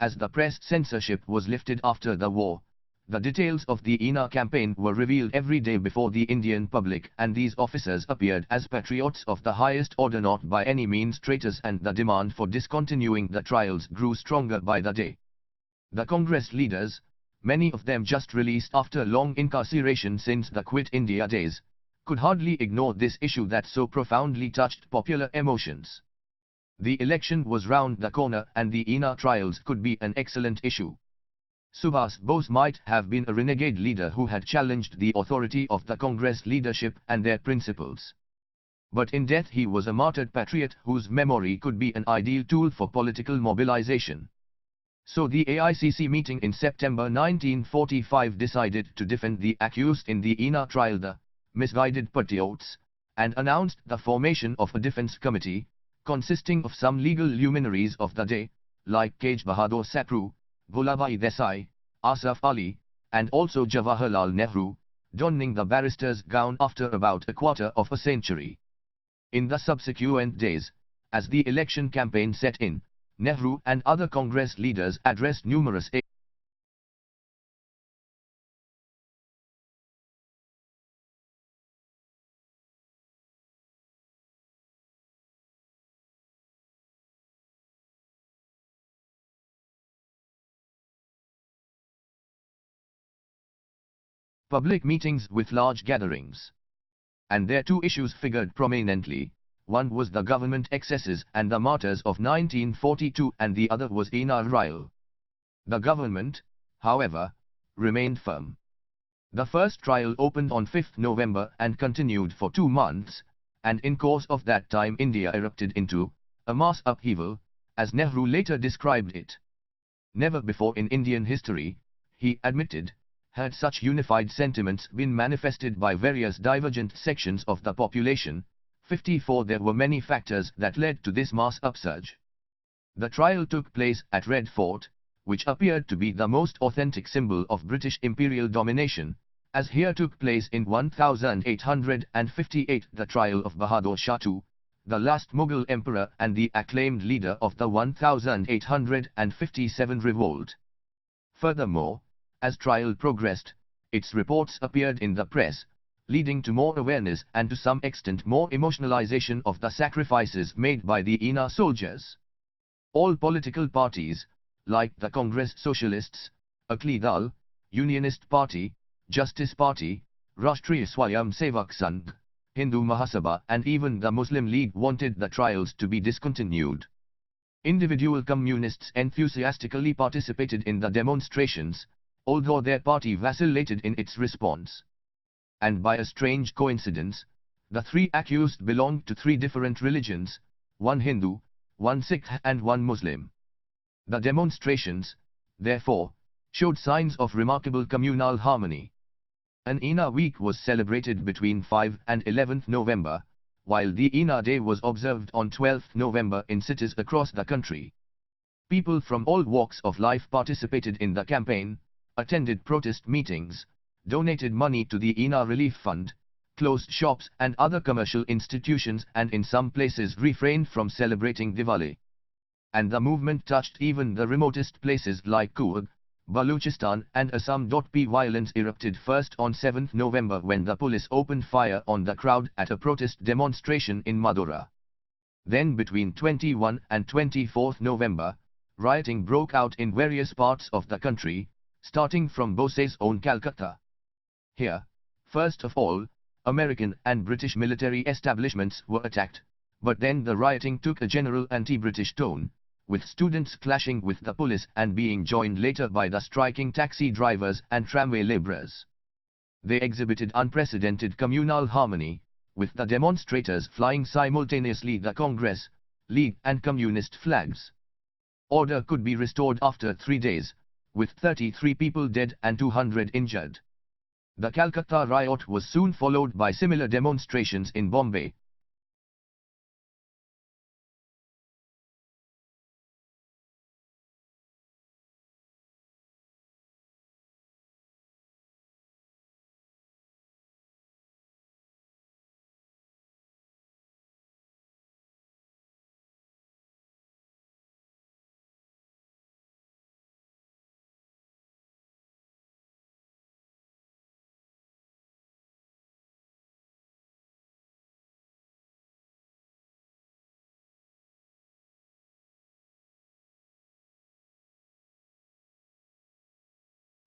as the press censorship was lifted after the war. The details of the INA campaign were revealed every day before the Indian public, and these officers appeared as patriots of the highest order, not by any means traitors, and the demand for discontinuing the trials grew stronger by the day. The Congress leaders, many of them just released after long incarceration since the Quit India days, could hardly ignore this issue that so profoundly touched popular emotions. The election was round the corner, and the INA trials could be an excellent issue. Subhas Bose might have been a renegade leader who had challenged the authority of the Congress leadership and their principles. But in death he was a martyred patriot whose memory could be an ideal tool for political mobilization. So the AICC meeting in September 1945 decided to defend the accused in the INA trial, the misguided patriots, and announced the formation of a defense committee, consisting of some legal luminaries of the day, like Kaj Bahadur Sapru, Vallabhbhai Desai, Asaf Ali, and also Jawaharlal Nehru, donning the barrister's gown after about a quarter of a century. In the subsequent days, as the election campaign set in, Nehru and other Congress leaders addressed numerous public meetings with large gatherings. And their two issues figured prominently. One was the government excesses and the martyrs of 1942, and the other was INA trial. The government, however, remained firm. The first trial opened on 5th November and continued for 2 months, and in course of that time India erupted into a mass upheaval, as Nehru later described it. Never before in Indian history, he admitted, had such unified sentiments been manifested by various divergent sections of the population. 54 There were many factors that led to this mass upsurge. The trial took place at Red Fort, which appeared to be the most authentic symbol of British imperial domination, as here took place in 1858 the trial of Bahadur Shah II, the last Mughal emperor and the acclaimed leader of the 1857 revolt. Furthermore, as trial progressed, its reports appeared in the press, leading to more awareness and to some extent more emotionalization of the sacrifices made by the INA soldiers. All political parties, like the Congress Socialists, Akali Dal, Unionist Party, Justice Party, Rashtriya Swayam Sevak Sangh, Hindu Mahasabha, and even the Muslim League wanted the trials to be discontinued. Individual communists enthusiastically participated in the demonstrations, although their party vacillated in its response. And by a strange coincidence, the three accused belonged to three different religions, one Hindu, one Sikh and one Muslim. The demonstrations, therefore, showed signs of remarkable communal harmony. An INA week was celebrated between 5 and 11th November, while the INA Day was observed on 12th November in cities across the country. People from all walks of life participated in the campaign, attended protest meetings, donated money to the INA Relief Fund, closed shops and other commercial institutions, and in some places refrained from celebrating Diwali. And the movement touched even the remotest places like Coorg, Baluchistan and Assam. Violence erupted first on 7th November when the police opened fire on the crowd at a protest demonstration in Madura. Then between 21 and 24th November, rioting broke out in various parts of the country, starting from Bose's own Calcutta. Here, first of all, American and British military establishments were attacked, but then the rioting took a general anti-British tone, with students clashing with the police and being joined later by the striking taxi drivers and tramway laborers. They exhibited unprecedented communal harmony, with the demonstrators flying simultaneously the Congress, League and Communist flags. Order could be restored after 3 days, with 33 people dead and 200 injured. The Calcutta riot was soon followed by similar demonstrations in Bombay,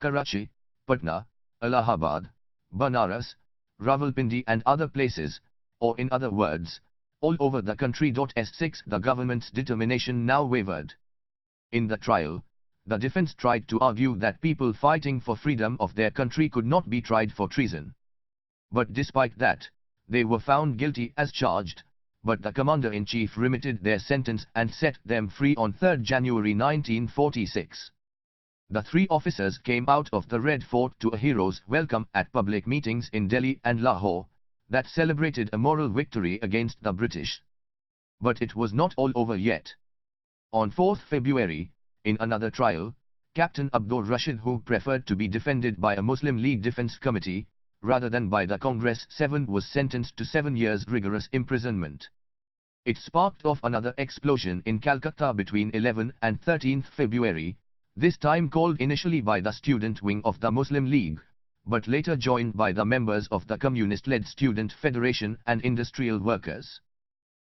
Karachi, Patna, Allahabad, Banaras, Rawalpindi and other places, or in other words, all over the country. S6 The government's determination now wavered. In the trial, the defense tried to argue that people fighting for freedom of their country could not be tried for treason. But despite that, they were found guilty as charged, but the commander-in-chief remitted their sentence and set them free on 3 January 1946. The three officers came out of the Red Fort to a hero's welcome at public meetings in Delhi and Lahore, that celebrated a moral victory against the British. But it was not all over yet. On 4 February, in another trial, Captain Abdur Rashid, who preferred to be defended by a Muslim League Defence Committee, rather than by the Congress 7, was sentenced to 7 years rigorous imprisonment. It sparked off another explosion in Calcutta between 11 and 13 February, this time called initially by the student wing of the Muslim League, but later joined by the members of the communist-led Student Federation and industrial workers.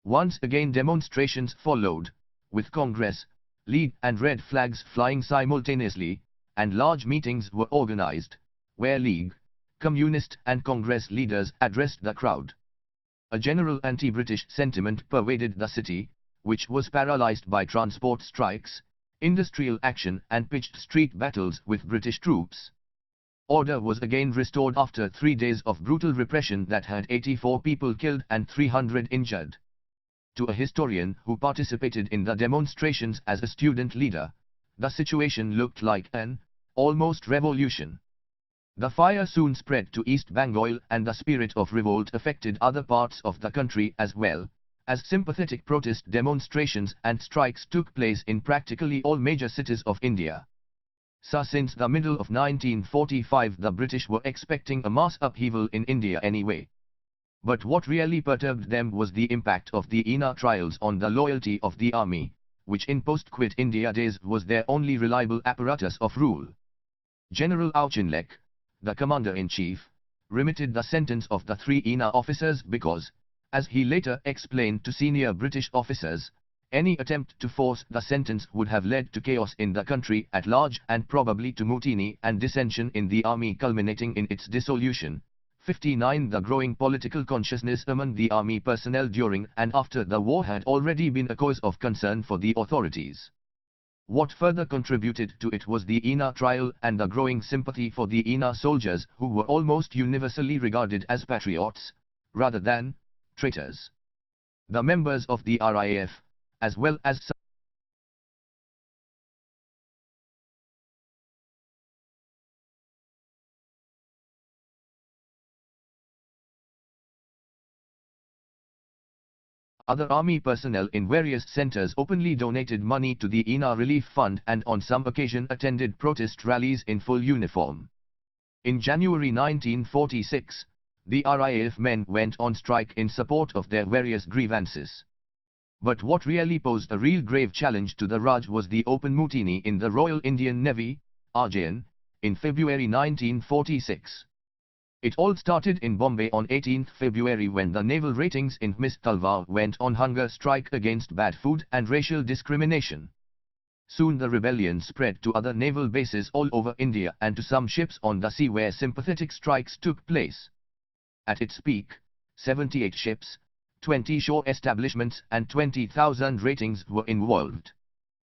Once again demonstrations followed, with Congress, League and red flags flying simultaneously, and large meetings were organized, where League, Communist and Congress leaders addressed the crowd. A general anti-British sentiment pervaded the city, which was paralyzed by transport strikes, industrial action and pitched street battles with British troops. Order was again restored after 3 days of brutal repression that had 84 people killed and 300 injured. To a historian who participated in the demonstrations as a student leader, the situation looked like an almost revolution. The fire soon spread to East Bengal and the spirit of revolt affected other parts of the country as well, as sympathetic protest demonstrations and strikes took place in practically all major cities of India. So since the middle of 1945 the British were expecting a mass upheaval in India anyway. But what really perturbed them was the impact of the INA trials on the loyalty of the army, which in post-quit India days was their only reliable apparatus of rule. General Auchinleck, the commander-in-chief, remitted the sentence of the 3 INA officers because, as he later explained to senior British officers, any attempt to force the sentence would have led to chaos in the country at large and probably to mutiny and dissension in the army culminating in its dissolution. 59 The growing political consciousness among the army personnel during and after the war had already been a cause of concern for the authorities. What further contributed to it was the INA trial and the growing sympathy for the INA soldiers who were almost universally regarded as patriots, rather than traitors. The members of the RAF, as well as some other army personnel in various centers openly donated money to the INA Relief Fund and on some occasion attended protest rallies in full uniform. In January 1946, the RAF men went on strike in support of their various grievances. But what really posed a real grave challenge to the Raj was the open mutiny in the Royal Indian Navy, RJN, in February 1946. It all started in Bombay on 18 February when the naval ratings in Miss Talwar went on hunger strike against bad food and racial discrimination. Soon the rebellion spread to other naval bases all over India and to some ships on the sea where sympathetic strikes took place. At its peak, 78 ships, 20 shore establishments and 20,000 ratings were involved.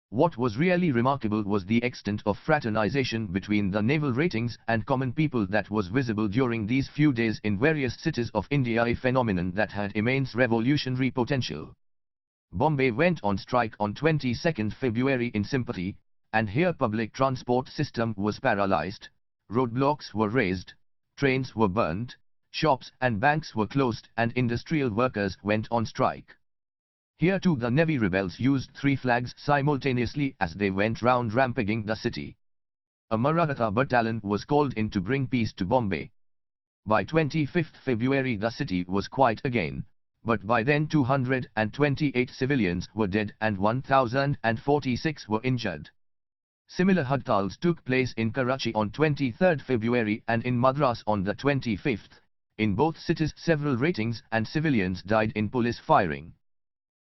What was really remarkable was the extent of fraternization between the naval ratings and common people that was visible during these few days in various cities of India, a phenomenon that had immense revolutionary potential. Bombay went on strike on 22 February in sympathy, and here public transport system was paralyzed, roadblocks were raised, trains were burned, shops and banks were closed and industrial workers went on strike. Here too the Navy rebels used 3 flags simultaneously as they went round rampaging the city. A Maratha battalion was called in to bring peace to Bombay. By 25 February the city was quiet again, but by then 228 civilians were dead and 1,046 were injured. Similar hartals took place in Karachi on 23 February and in Madras on the 25th. In both cities several ratings and civilians died in police firing.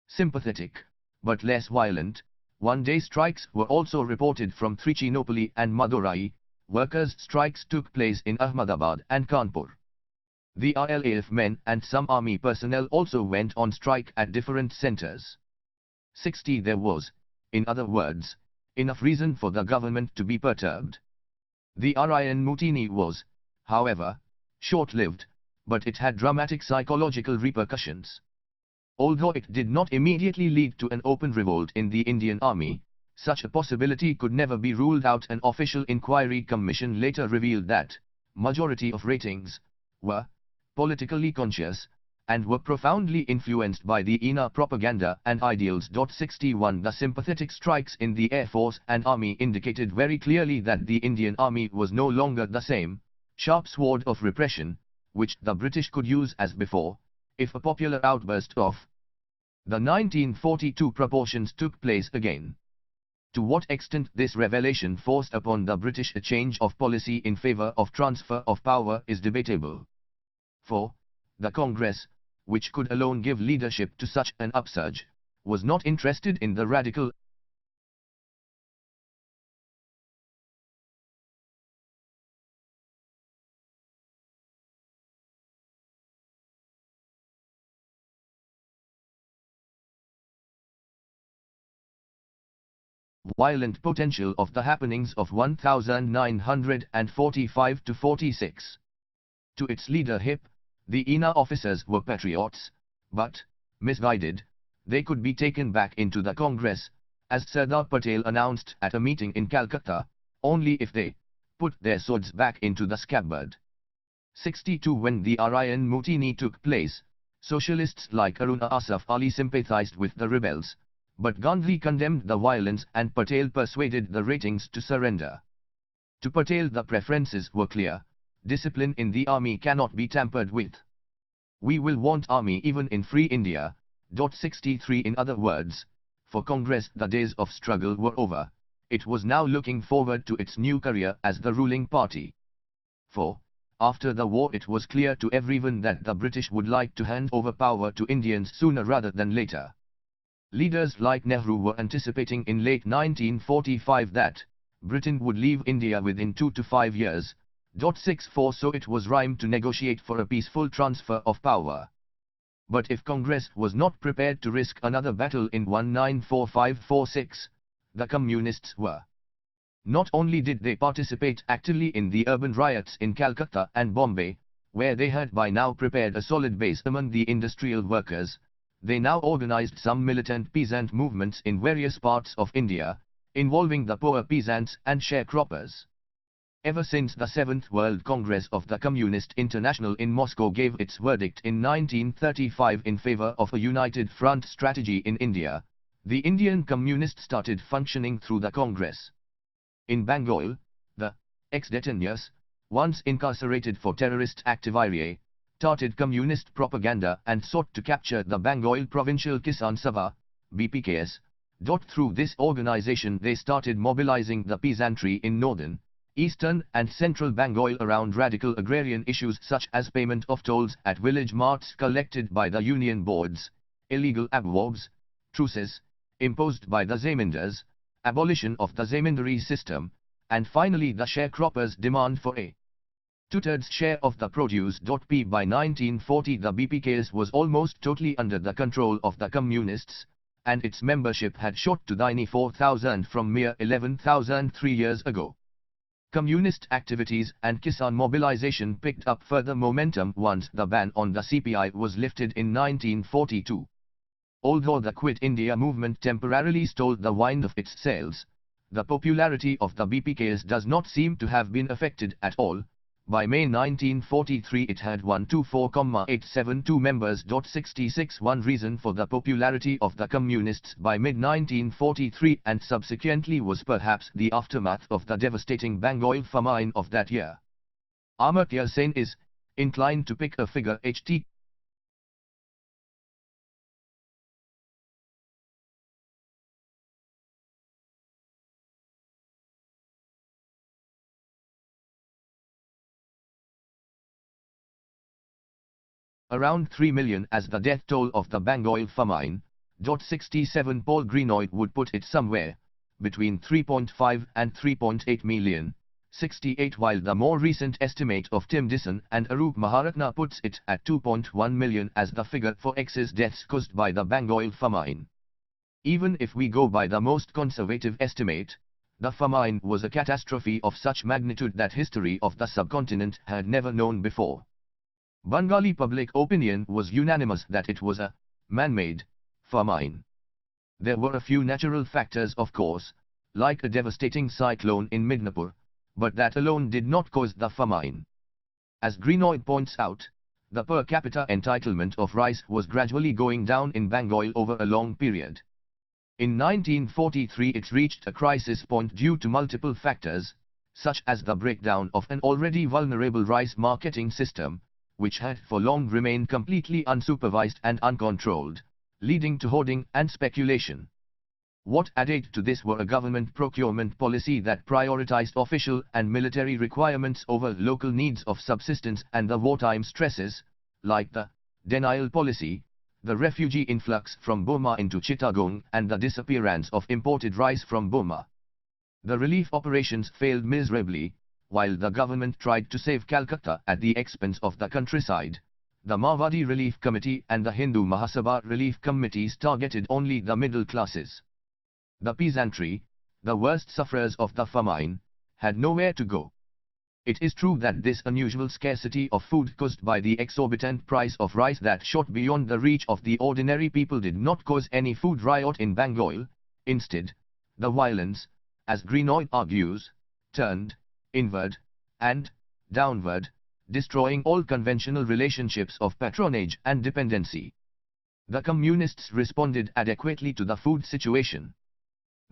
Sympathetic, but less violent, one-day strikes were also reported from Trichinopoli and Madurai, workers' strikes took place in Ahmedabad and Kanpur. The RLAF men and some army personnel also went on strike at different centers. 60 There was, in other words, enough reason for the government to be perturbed. The RIN mutiny was, however, short-lived, but it had dramatic psychological repercussions. Although it did not immediately lead to an open revolt in the Indian Army, such a possibility could never be ruled out. An official inquiry commission later revealed that majority of ratings were politically conscious and were profoundly influenced by the INA propaganda and ideals. 61 The sympathetic strikes in the Air Force and Army indicated very clearly that the Indian Army was no longer the same sharp sword of repression, which the British could use as before, if a popular outburst of the 1942 proportions took place again. To what extent this revelation forced upon the British a change of policy in favor of transfer of power is debatable. For the Congress, which could alone give leadership to such an upsurge, was not interested in the radical violent potential of the happenings of 1945–46. To its leader Hip, the INA officers were patriots, but, misguided, they could be taken back into the Congress, as Sardar Patel announced at a meeting in Calcutta, only if they put their swords back into the scabbard. 62 When the RIN mutiny took place, socialists like Aruna Asaf Ali sympathized with the rebels, but Gandhi condemned the violence and Patel persuaded the ratings to surrender. To Patel the preferences were clear: discipline in the army cannot be tampered with. We will want army even in free India. 63 In other words, for Congress the days of struggle were over, it was now looking forward to its new career as the ruling party. For, after the war it was clear to everyone that the British would like to hand over power to Indians sooner rather than later. Leaders like Nehru were anticipating in late 1945 that Britain would leave India within 2 to 5 years. 64 So it was time to negotiate for a peaceful transfer of power. But if Congress was not prepared to risk another battle in 1945–46, the Communists were. Not only did they participate actively in the urban riots in Calcutta and Bombay, where they had by now prepared a solid base among the industrial workers, they now organized some militant peasant movements in various parts of India, involving the poor peasants and sharecroppers. Ever since the 7th World Congress of the Communist International in Moscow gave its verdict in 1935 in favor of a united front strategy in India, the Indian Communists started functioning through the Congress. In Bengal, the ex-detainees, once incarcerated for terrorist activity, started communist propaganda and sought to capture the Bengal Provincial Kisan Sabha, BPKS. Through this organization they started mobilizing the peasantry in northern, eastern and central Bengal around radical agrarian issues such as payment of tolls at village marts collected by the union boards, illegal abwabs, truces, imposed by the zamindars, abolition of the zamindari system, and finally the sharecroppers' demand for a two-thirds share of the produce. By 1940 the BPKS was almost totally under the control of the Communists, and its membership had shot to 94,000 from mere 11,000 3 years ago. Communist activities and Kisan mobilization picked up further momentum once the ban on the CPI was lifted in 1942. Although the Quit India movement temporarily stalled the wind of its sails, the popularity of the BPKS does not seem to have been affected at all. By May 1943 it had 124,872 members. 66 One reason for the popularity of the Communists by mid-1943 and subsequently was perhaps the aftermath of the devastating Bengal famine of that year. Amartya Sen is inclined to pick a figure Ht. Around 3 million as the death toll of the Bengal famine. 67 Paul Greenoid would put it somewhere between 3.5 and 3.8 million, 68, while the more recent estimate of Tim Dixon and Arup Maharatna puts it at 2.1 million as the figure for excess deaths caused by the Bengal famine. Even if we go by the most conservative estimate, the famine was a catastrophe of such magnitude that history of the subcontinent had never known before. Bengali public opinion was unanimous that it was a man-made famine. There were a few natural factors, of course, like a devastating cyclone in Midnapur, but that alone did not cause the famine. As Greenoid points out, the per capita entitlement of rice was gradually going down in Bengal over a long period. In 1943 it reached a crisis point due to multiple factors, such as the breakdown of an already vulnerable rice marketing system, which had for long remained completely unsupervised and uncontrolled, leading to hoarding and speculation. What added to this were a government procurement policy that prioritized official and military requirements over local needs of subsistence, and the wartime stresses, like the denial policy, the refugee influx from Burma into Chittagong, and the disappearance of imported rice from Burma. The relief operations failed miserably. While the government tried to save Calcutta at the expense of the countryside, the Marwadi Relief Committee and the Hindu Mahasabha Relief Committees targeted only the middle classes. The peasantry, the worst sufferers of the famine, had nowhere to go. It is true that this unusual scarcity of food caused by the exorbitant price of rice that shot beyond the reach of the ordinary people did not cause any food riot in Bengal. Instead, the violence, as Greenoid argues, turned inward and downward, destroying all conventional relationships of patronage and dependency. The communists responded adequately to the food situation.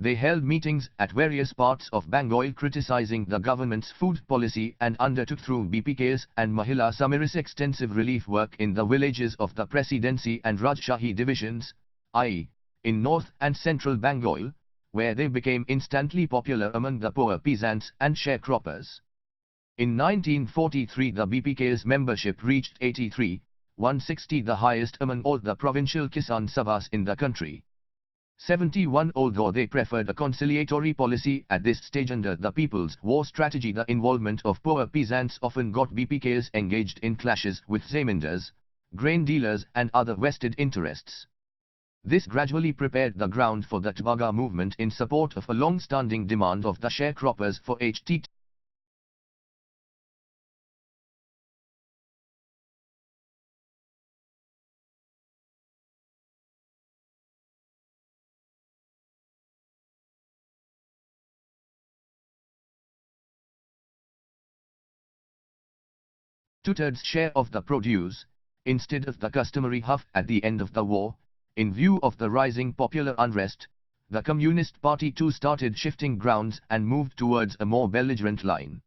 They held meetings at various parts of Bengal criticizing the government's food policy and undertook through BPKs and Mahila Samiris extensive relief work in the villages of the Presidency and Rajshahi divisions, i.e., in north and central Bengal, where they became instantly popular among the poor peasants and sharecroppers. In 1943 the BPK's membership reached 83,160, the highest among all the provincial Kisan Sabhas in the country. 71. Although they preferred a conciliatory policy at this stage under the People's War strategy, the involvement of poor peasants often got BPKs engaged in clashes with zamindars, grain dealers and other vested interests. This gradually prepared the ground for the Tbaga movement in support of a long-standing demand of the sharecroppers for Ht. Two-thirds share of the produce, instead of the customary half at the end of the war. In view of the rising popular unrest, the Communist Party too started shifting grounds and moved towards a more belligerent line.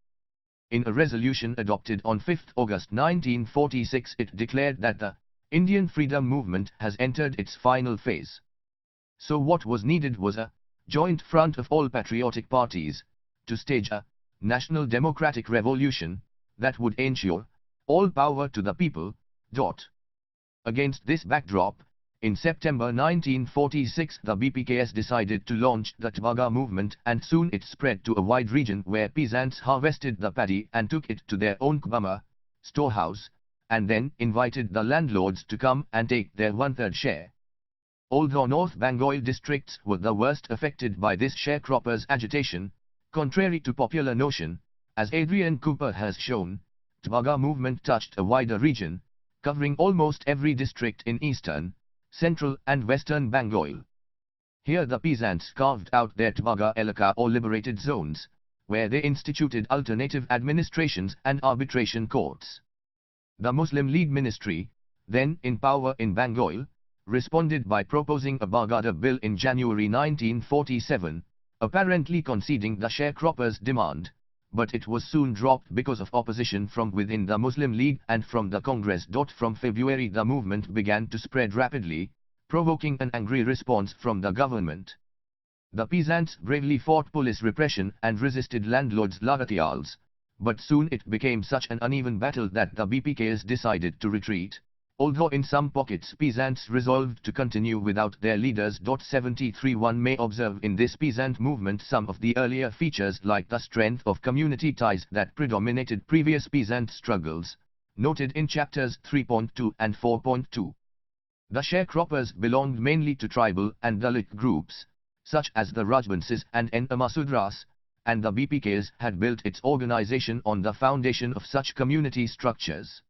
In a resolution adopted on 5 August 1946 it declared that the Indian freedom movement has entered its final phase. So what was needed was a joint front of all patriotic parties, to stage a national democratic revolution that would ensure all power to the people. Against this backdrop, in September 1946 the BPKS decided to launch the Tbaga movement, and soon it spread to a wide region where peasants harvested the paddy and took it to their own kbama, storehouse, and then invited the landlords to come and take their one-third share. Although North Bengal districts were the worst affected by this sharecroppers' agitation, contrary to popular notion, as Adrian Cooper has shown, Tbaga movement touched a wider region, covering almost every district in eastern, central and western Bengal. Here the peasants carved out their Tbaga Elaka or liberated zones, where they instituted alternative administrations and arbitration courts. The Muslim League ministry, then in power in Bengal, responded by proposing a Bagada bill in January 1947, apparently conceding the sharecroppers' demand, but it was soon dropped because of opposition from within the Muslim League and from the Congress. From February the movement began to spread rapidly, provoking an angry response from the government. The peasants bravely fought police repression and resisted landlords' lagatyals, but soon it became such an uneven battle that the BPKs decided to retreat, although in some pockets peasants resolved to continue without their leaders. 73 One may observe in this peasant movement some of the earlier features like the strength of community ties that predominated previous peasant struggles, noted in chapters 3.2 and 4.2. The sharecroppers belonged mainly to tribal and Dalit groups, such as the Rajbansis and Masudras, and the BPKs had built its organization on the foundation of such community structures.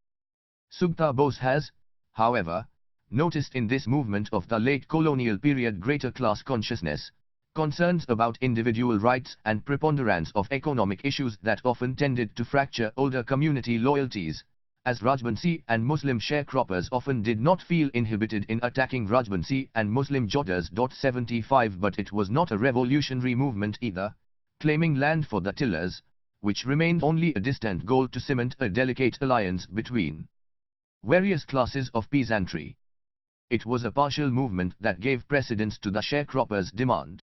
Sugta Bose has, however, noticed in this movement of the late colonial period greater class consciousness, concerns about individual rights and preponderance of economic issues that often tended to fracture older community loyalties, as Rajbansi and Muslim sharecroppers often did not feel inhibited in attacking Rajbansi and Muslim jotters. 75 But it was not a revolutionary movement either, claiming land for the tillers, which remained only a distant goal to cement a delicate alliance between various classes of peasantry. It was a partial movement that gave precedence to the sharecroppers' demand